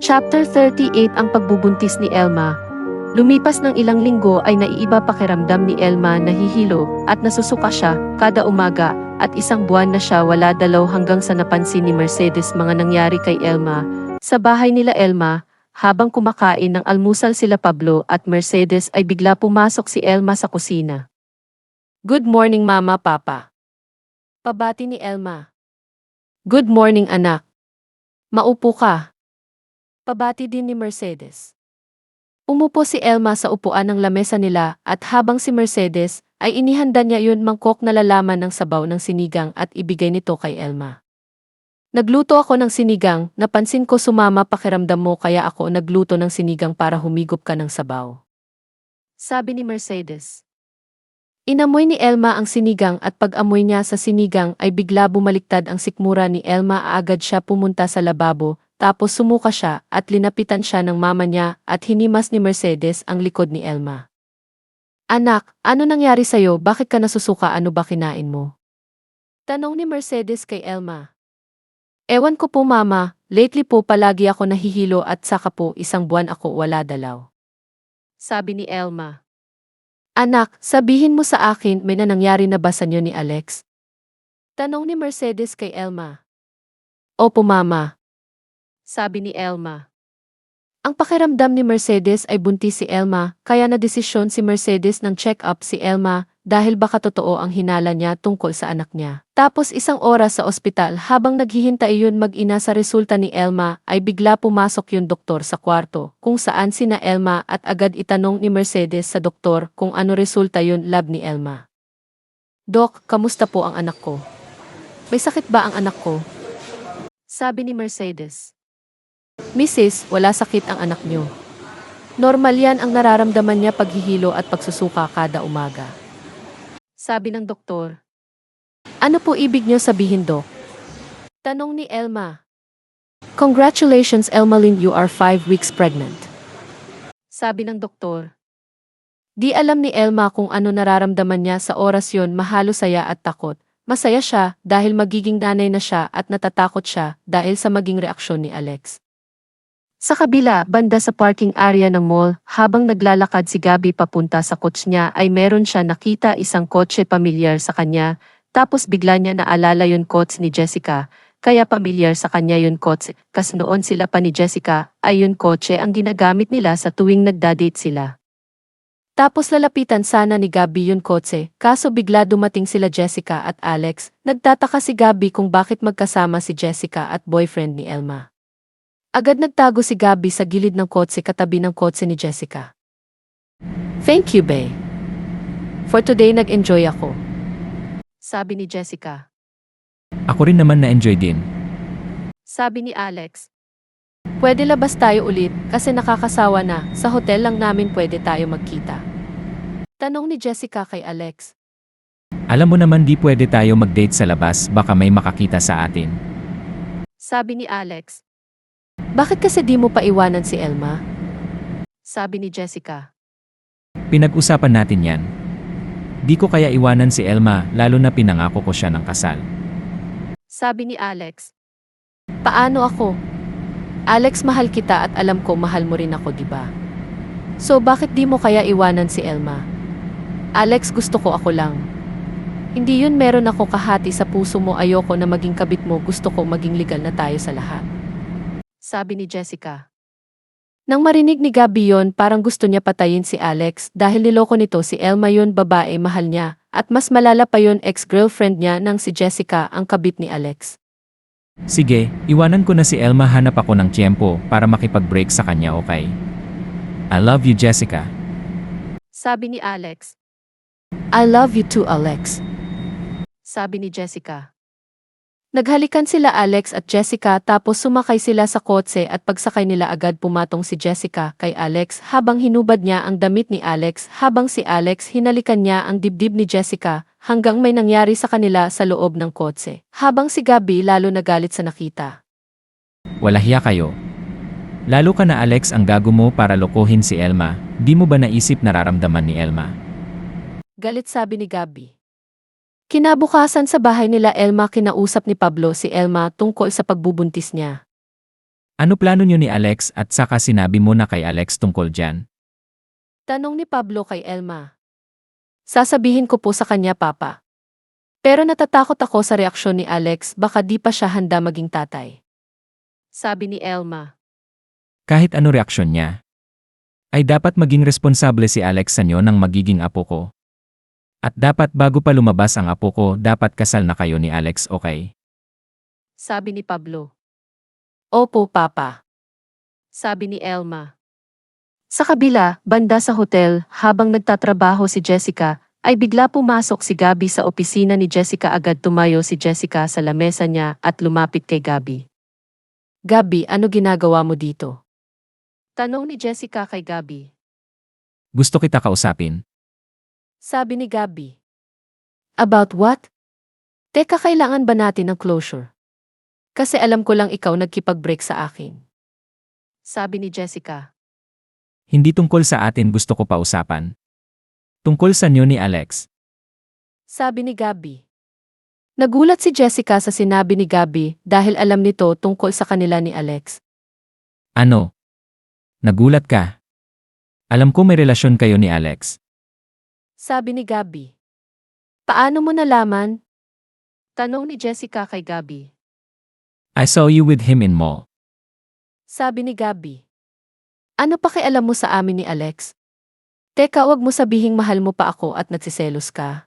Chapter 38 Ang pagbubuntis ni Elma. Lumipas ng ilang linggo ay naiiba pakiramdam ni Elma, nahihilo at nasusuka siya kada umaga at isang buwan na siya wala dalaw hanggang sa napansin ni Mercedes mga nangyari kay Elma. Sa bahay nila Elma, habang kumakain ng almusal sila Pablo at Mercedes ay bigla pumasok si Elma sa kusina. "Good morning Mama, Papa." Pabati ni Elma. "Good morning anak. Maupo ka." Pabati din ni Mercedes. Umupo si Elma sa upuan ng lamesa nila at habang si Mercedes ay inihanda niya yun mangkok na lalaman ng sabaw ng sinigang at ibigay nito kay Elma. "Nagluto ako ng sinigang, napansin ko sumama pakiramdam mo kaya ako nagluto ng sinigang para humigop ka ng sabaw," sabi ni Mercedes. Inamoy ni Elma ang sinigang at pag-amoy niya sa sinigang ay bigla bumaliktad ang sikmura ni Elma. Agad siya pumunta sa lababo. Tapos sumuka siya at linapitan siya ng mama niya at hinimas ni Mercedes ang likod ni Elma. "Anak, ano nangyari sa'yo? Bakit ka nasusuka? Ano ba kinain mo?" tanong ni Mercedes kay Elma. "Ewan ko po mama, lately po palagi ako nahihilo at saka po isang buwan ako wala dalaw," sabi ni Elma. "Anak, sabihin mo sa akin may nangyari na ba sa inyo ni Alex?" tanong ni Mercedes kay Elma. "Opo mama," sabi ni Elma. Ang pakiramdam ni Mercedes ay buntis si Elma, kaya nadesisyon si Mercedes ng check-up si Elma dahil baka totoo ang hinala niya tungkol sa anak niya. Tapos isang oras sa ospital habang naghihintay yun mag-ina sa resulta ni Elma ay bigla pumasok yung doktor sa kwarto kung saan sina Elma at agad itanong ni Mercedes sa doktor kung ano resulta yun lab ni Elma. "Dok, kamusta po ang anak ko? May sakit ba ang anak ko?" sabi ni Mercedes. "Mrs., wala sakit ang anak niyo. Normal yan ang nararamdaman niya paghihilo at pagsusuka kada umaga," sabi ng doktor. "Ano po ibig niyo sabihin, Dok?" tanong ni Elma. "Congratulations Elmalyn, you are 5 weeks pregnant," sabi ng doktor. Di alam ni Elma kung ano nararamdaman niya sa oras yon, mahalo saya at takot. Masaya siya dahil magiging nanay na siya at natatakot siya dahil sa maging reaksyon ni Alex. Sa kabila, banda sa parking area ng mall, habang naglalakad si Gabby papunta sa coach niya ay meron siya nakita isang kotse pamilyar sa kanya, tapos bigla niya naalala yun coach ni Jessica, kaya pamilyar sa kanya yun coach, kas noon sila pa ni Jessica, ay yun kotse ang ginagamit nila sa tuwing nagdadate sila. Tapos lalapitan sana ni Gabby yun kotse, kaso bigla dumating sila Jessica at Alex, nagtataka si Gabby kung bakit magkasama si Jessica at boyfriend ni Elma. Agad nagtago si Gabby sa gilid ng kotse katabi ng kotse ni Jessica. "Thank you, bae. For today nag-enjoy ako," sabi ni Jessica. Ako rin naman na-enjoy din. Sabi ni Alex. "Pwede labas tayo ulit kasi nakakasawa na, sa hotel lang namin pwede tayo magkita," tanong ni Jessica kay Alex. Alam mo naman di pwede tayo mag-date sa labas, baka may makakita sa atin. Sabi ni Alex. "Bakit kasi di mo pa iwanan si Elma?" sabi ni Jessica. Pinag-usapan natin yan. Di ko kaya iwanan si Elma, lalo na pinangako ko siya ng kasal. Sabi ni Alex. "Paano ako? Alex, mahal kita at alam ko mahal mo rin ako, di ba? So bakit di mo kaya iwanan si Elma?" "Alex, gusto ko ako lang. Hindi yun meron ako kahati sa puso mo, ayoko na maging kabit mo, gusto ko maging legal na tayo sa lahat," sabi ni Jessica. Nang marinig ni Gabby yun, parang gusto niya patayin si Alex dahil niloko nito si Elma yun, babae mahal niya, at mas malala pa yun, ex-girlfriend niya nang si Jessica ang kabit ni Alex. Sige, iwanan ko na si Elma, hanap ako ng tiyempo para makipag-break sa kanya, okay? I love you, Jessica. Sabi ni Alex. "I love you too, Alex," sabi ni Jessica. Naghalikan sila Alex at Jessica tapos sumakay sila sa kotse at pagsakay nila agad pumatong si Jessica kay Alex habang hinubad niya ang damit ni Alex habang si Alex hinalikan niya ang dibdib ni Jessica hanggang may nangyari sa kanila sa loob ng kotse. Habang si Gabby lalo nagalit sa nakita. Wala hiya kayo. Lalo ka na Alex, ang gago mo para lokohin si Elma. Di mo ba naisip nararamdaman ni Elma? Galit sabi ni Gabby. Kinabukasan sa bahay nila Elma, kinausap ni Pablo si Elma tungkol sa pagbubuntis niya. Ano plano niyo ni Alex at saka sinabi mo na kay Alex tungkol dyan? Tanong ni Pablo kay Elma. Sasabihin ko po sa kanya, Papa. Pero natatakot ako sa reaksyon ni Alex, baka di pa siya handa maging tatay. Sabi ni Elma. Kahit ano reaksyon niya, ay dapat maging responsable si Alex sa inyo ng magiging apo ko. At dapat bago pa lumabas ang apo ko, dapat kasal na kayo ni Alex, okay? Sabi ni Pablo. Opo, Papa. Sabi ni Elma. Sa kabila, banda sa hotel, habang nagtatrabaho si Jessica, ay bigla pumasok si Gabby sa opisina ni Jessica. Agad tumayo si Jessica sa lamesa niya at lumapit kay Gabby. Gabby, ano ginagawa mo dito? Tanong ni Jessica kay Gabby. Gusto kita kausapin. Sabi ni Gabby. About what? Teka, kailangan ba natin ng closure? Kasi alam ko lang ikaw nagkipag-break sa akin. Sabi ni Jessica. Hindi tungkol sa atin gusto ko pausapan. Tungkol sa inyo ni Alex. Sabi ni Gabby. Nagulat si Jessica sa sinabi ni Gabby dahil alam nito tungkol sa kanila ni Alex. Ano? Nagulat ka? Alam ko may relasyon kayo ni Alex. Sabi ni Gabby. Paano mo nalaman? Tanong ni Jessica kay Gabby. I saw you with him in mall. Sabi ni Gabby. Ano pakialam mo sa amin ni Alex? Teka, wag mo sabihing mahal mo pa ako at nagsiselos ka.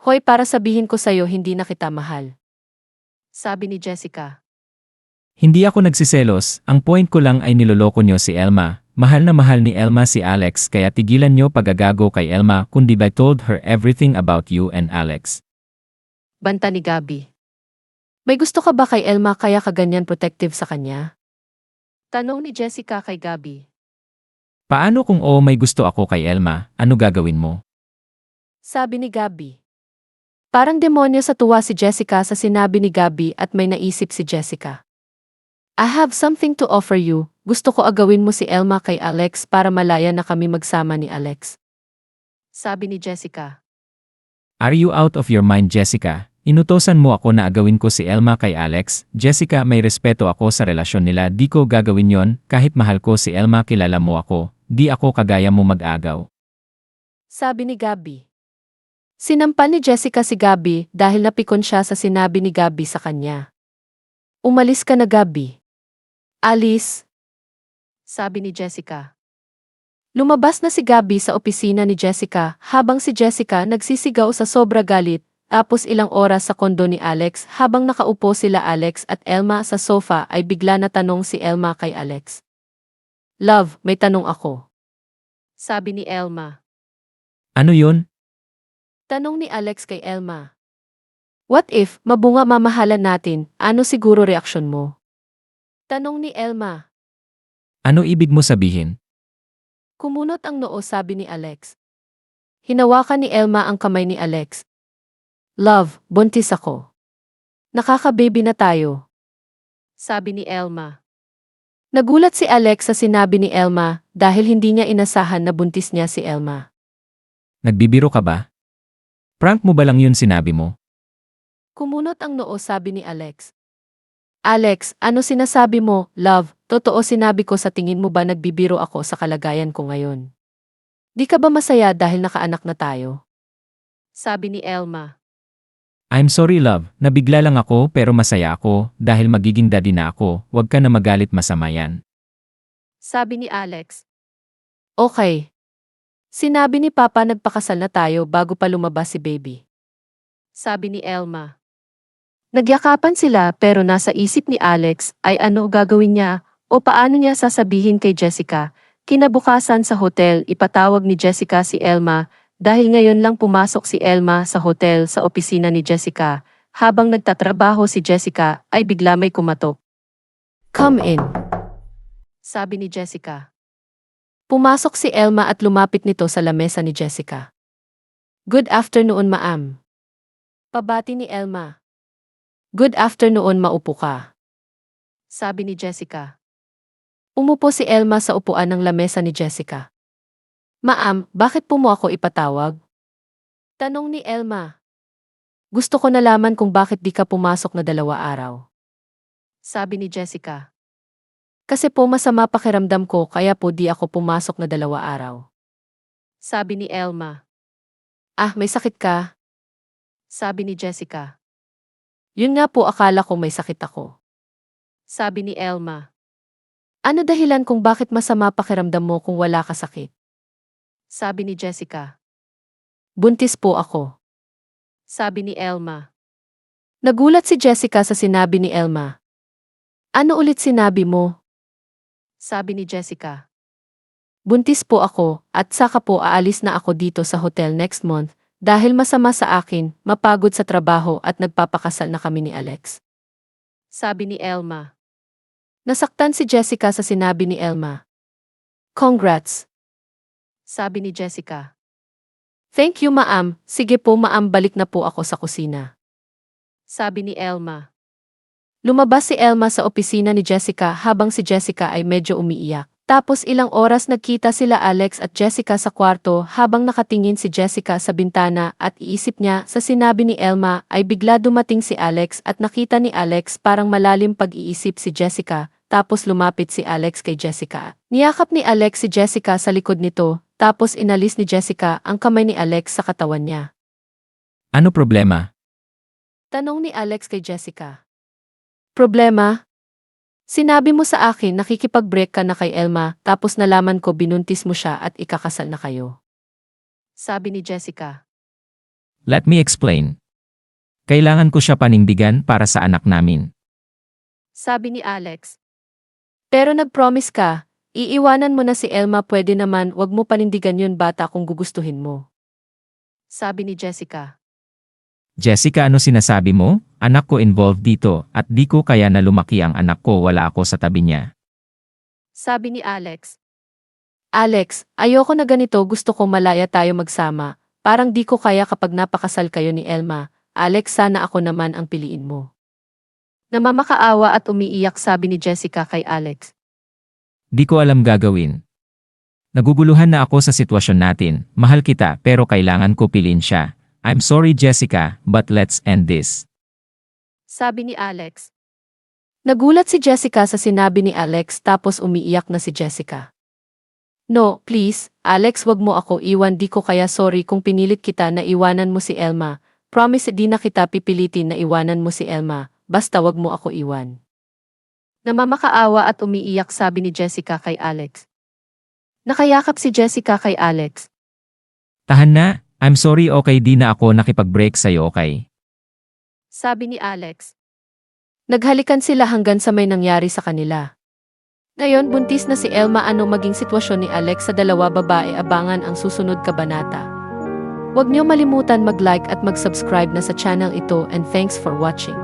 Hoy, para sabihin ko sa'yo hindi na kita mahal. Sabi ni Jessica. Hindi ako nagsiselos, ang point ko lang ay niloloko niyo si Elma. Mahal na mahal ni Elma si Alex kaya tigilan niyo pagagago kay Elma kundi I told her everything about you and Alex. Banta ni Gabby. May gusto ka ba kay Elma kaya ka ganyan protective sa kanya? Tanong ni Jessica kay Gabby. Paano kung oo may gusto ako kay Elma, ano gagawin mo? Sabi ni Gabby. Parang demonyo sa tuwa si Jessica sa sinabi ni Gabby at may naisip si Jessica. I have something to offer you. Gusto ko agawin mo si Elma kay Alex para malaya na kami magsama ni Alex. Sabi ni Jessica. Are you out of your mind, Jessica? Inutosan mo ako na agawin ko si Elma kay Alex. Jessica, may respeto ako sa relasyon nila. Di ko gagawin yon kahit mahal ko si Elma, kilala mo ako. Di ako kagaya mo mag-agaw. Sabi ni Gabby. Sinampal ni Jessica si Gabby dahil napikon siya sa sinabi ni Gabby sa kanya. Umalis ka na, Gabby. Alis. Sabi ni Jessica. Lumabas na si Gabby sa opisina ni Jessica habang si Jessica nagsisigaw sa sobra galit. Tapos ilang oras sa kondo ni Alex habang nakaupo sila Alex at Elma sa sofa ay bigla na tanong si Elma kay Alex. Love, may tanong ako. Sabi ni Elma. Ano yun? Tanong ni Alex kay Elma. What if, mabunga mamahalan natin, ano siguro reaksyon mo? Tanong ni Elma. Ano ibig mo sabihin? Kumunot ang noo, sabi ni Alex. Hinawakan ni Elma ang kamay ni Alex. Love, buntis ako. Nakaka-baby na tayo. Sabi ni Elma. Nagulat si Alex sa sinabi ni Elma dahil hindi niya inasahan na buntis niya si Elma. Nagbibiro ka ba? Prank mo ba lang yun sinabi mo? Kumunot ang noo, sabi ni Alex. Alex, ano sinasabi mo, love? Totoo sinabi ko, sa tingin mo ba nagbibiro ako sa kalagayan ko ngayon? Di ka ba masaya dahil nakaanak na tayo? Sabi ni Elma. I'm sorry love, nabigla lang ako pero masaya ako dahil magiging daddy na ako, wag ka na magalit, masama yan. Sabi ni Alex. Okay. Sinabi ni Papa nagpakasal na tayo bago pa lumabas si baby. Sabi ni Elma. Nagyakapan sila pero nasa isip ni Alex ay ano gagawin niya o paano niya sasabihin kay Jessica. Kinabukasan sa hotel, ipatawag ni Jessica si Elma dahil ngayon lang pumasok si Elma sa hotel sa opisina ni Jessica. Habang nagtatrabaho si Jessica ay bigla may kumatok. Come in. Sabi ni Jessica. Pumasok si Elma at lumapit nito sa lamesa ni Jessica. Good afternoon, ma'am. Pabati ni Elma. Good afternoon, maupo ka. Sabi ni Jessica. Umupo si Elma sa upuan ng lamesa ni Jessica. Ma'am, bakit po mo ako ipatawag? Tanong ni Elma. Gusto ko nalaman kung bakit di ka pumasok na 2 araw. Sabi ni Jessica. Kasi po masama pakiramdam ko kaya po di ako pumasok na 2 araw. Sabi ni Elma. Ah, may sakit ka? Sabi ni Jessica. Yun nga po akala ko may sakit ako. Sabi ni Elma. Ano dahilan kung bakit masama pakiramdam mo kung wala ka sakit? Sabi ni Jessica. Buntis po ako. Sabi ni Elma. Nagulat si Jessica sa sinabi ni Elma. Ano ulit sinabi mo? Sabi ni Jessica. Buntis po ako at saka po aalis na ako dito sa hotel next month dahil masama sa akin, mapagod sa trabaho at nagpapakasal na kami ni Alex. Sabi ni Elma. Nasaktan si Jessica sa sinabi ni Elma. Congrats. Sabi ni Jessica. Thank you, ma'am. Sige po, ma'am, balik na po ako sa kusina. Sabi ni Elma. Lumabas si Elma sa opisina ni Jessica habang si Jessica ay medyo umiiyak. Tapos ilang oras nagkita sila Alex at Jessica sa kwarto habang nakatingin si Jessica sa bintana at iisip niya sa sinabi ni Elma ay bigla dumating si Alex at nakita ni Alex parang malalim pag-iisip si Jessica tapos lumapit si Alex kay Jessica. Niyakap ni Alex si Jessica sa likod nito tapos inalis ni Jessica ang kamay ni Alex sa katawan niya. Ano problema? Tanong ni Alex kay Jessica. Problema? Sinabi mo sa akin nakikipag-break ka na kay Elma tapos nalaman ko binuntis mo siya at ikakasal na kayo. Sabi ni Jessica. Let me explain. Kailangan ko siya panindigan para sa anak namin. Sabi ni Alex. Pero nag-promise ka, iiwanan mo na si Elma, pwede naman wag mo panindigan yun bata kung gugustuhin mo. Sabi ni Jessica. Jessica, ano sinasabi mo? Anak ko involved dito at di ko kaya na lumaki ang anak ko wala ako sa tabi niya. Sabi ni Alex. Alex, ayoko na ganito, gusto ko malaya tayo magsama. Parang di ko kaya kapag napakasal kayo ni Elma. Alex, sana ako naman ang piliin mo. Namamakaawa at umiiyak sabi ni Jessica kay Alex. Di ko alam gagawin. Naguguluhan na ako sa sitwasyon natin. Mahal kita pero kailangan ko piliin siya. I'm sorry Jessica, but let's end this. Sabi ni Alex. Nagulat si Jessica sa sinabi ni Alex tapos umiiyak na si Jessica. No, please, Alex, wag mo ako iwan, di ko kaya, sorry kung pinilit kita na iwanan mo si Elma. Promise di na kita pipilitin na iwanan mo si Elma, basta wag mo ako iwan. Namamakaawa at umiiyak sabi ni Jessica kay Alex. Nakayakap si Jessica kay Alex. Tahan na, I'm sorry, okay, di na ako nakipag-break sa'yo, okay? Sabi ni Alex. Naghalikan sila hanggang sa may nangyari sa kanila. Ngayon buntis na si Elma, ano maging sitwasyon ni Alex sa dalawa babae, abangan ang susunod kabanata. Huwag niyo malimutan mag-like at mag-subscribe na sa channel ito and thanks for watching.